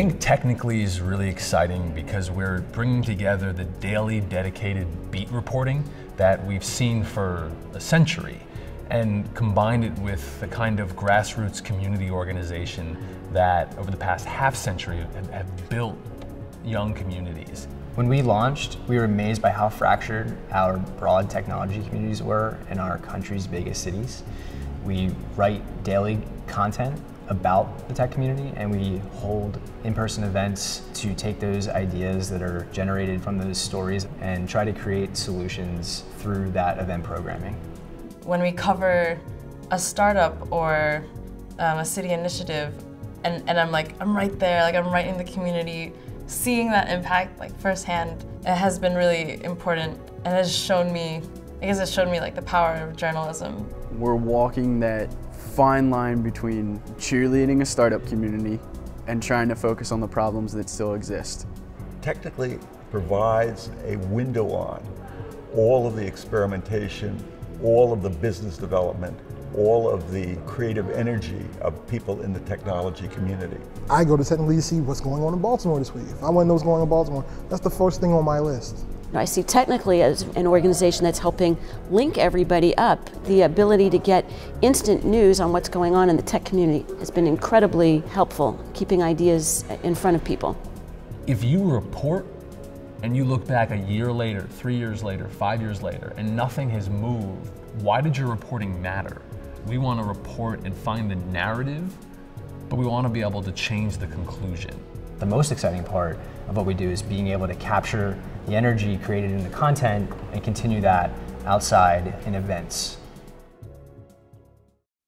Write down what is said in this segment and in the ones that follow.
think Technically is really exciting because we're bringing together the daily dedicated beat reporting that we've seen for a century and combined it with the kind of grassroots community organization that over the past half century have built young communities. When we launched, we were amazed by how fractured our broad technology communities were in our country's biggest cities. We write daily content about the tech community, and we hold in-person events to take those ideas that are generated from those stories and try to create solutions through that event programming. When we cover a startup or a city initiative, and I'm right there, I'm right in the community, seeing that impact firsthand, it has been really important and has shown me, the power of journalism. We're walking that fine line between cheerleading a startup community and trying to focus on the problems that still exist. Technically provides a window on all of the experimentation, all of the business development, all of the creative energy of people in the technology community. I go to Technically to see what's going on in Baltimore this week. If I want to know what's going on in Baltimore, that's the first thing on my list. I see Technically as an organization that's helping link everybody up. The ability to get instant news on what's going on in the tech community has been incredibly helpful, keeping ideas in front of people. If you report and you look back a year later, 3 years later, 5 years later, and nothing has moved, why did your reporting matter? We want to report and find the narrative, but we want to be able to change the conclusion. The most exciting part of what we do is being able to capture the energy created in the content and continue that outside in events.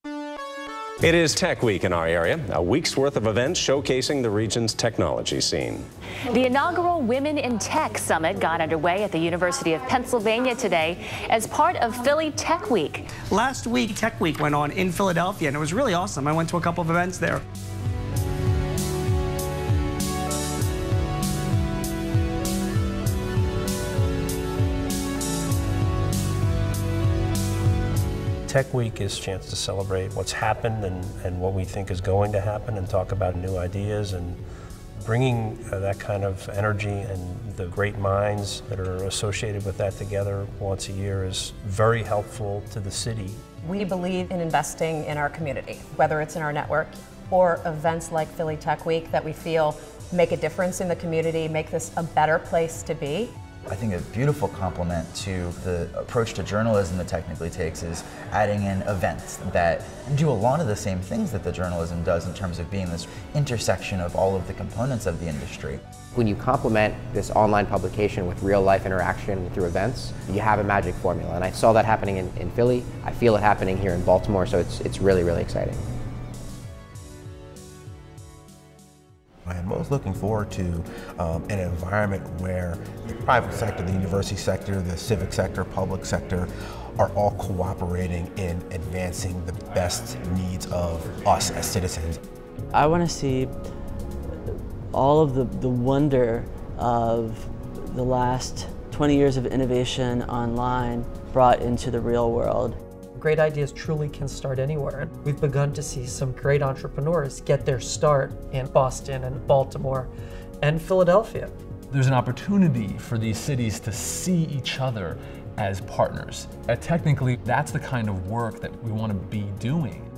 It is Tech Week in our area, a week's worth of events showcasing the region's technology scene. The inaugural Women in Tech Summit got underway at the University of Pennsylvania today as part of Philly Tech Week. Last week, Tech Week went on in Philadelphia, and it was really awesome. I went to a couple of events there. Tech Week is a chance to celebrate what's happened and what we think is going to happen and talk about new ideas, and bringing that kind of energy and the great minds that are associated with that together once a year is very helpful to the city. We believe in investing in our community, whether it's in our network or events like Philly Tech Week that we feel make a difference in the community, make this a better place to be. I think a beautiful complement to the approach to journalism that Technically takes is adding in events that do a lot of the same things that the journalism does in terms of being this intersection of all of the components of the industry. When you complement this online publication with real life interaction through events, you have a magic formula. And I saw that happening in Philly. I feel it happening here in Baltimore, so it's really, really exciting. I'm most looking forward to an environment where the private sector, the university sector, the civic sector, public sector are all cooperating in advancing the best needs of us as citizens. I want to see all of the wonder of the last 20 years of innovation online brought into the real world. Great ideas truly can start anywhere. We've begun to see some great entrepreneurs get their start in Boston and Baltimore and Philadelphia. There's an opportunity for these cities to see each other as partners. Technically, that's the kind of work that we want to be doing.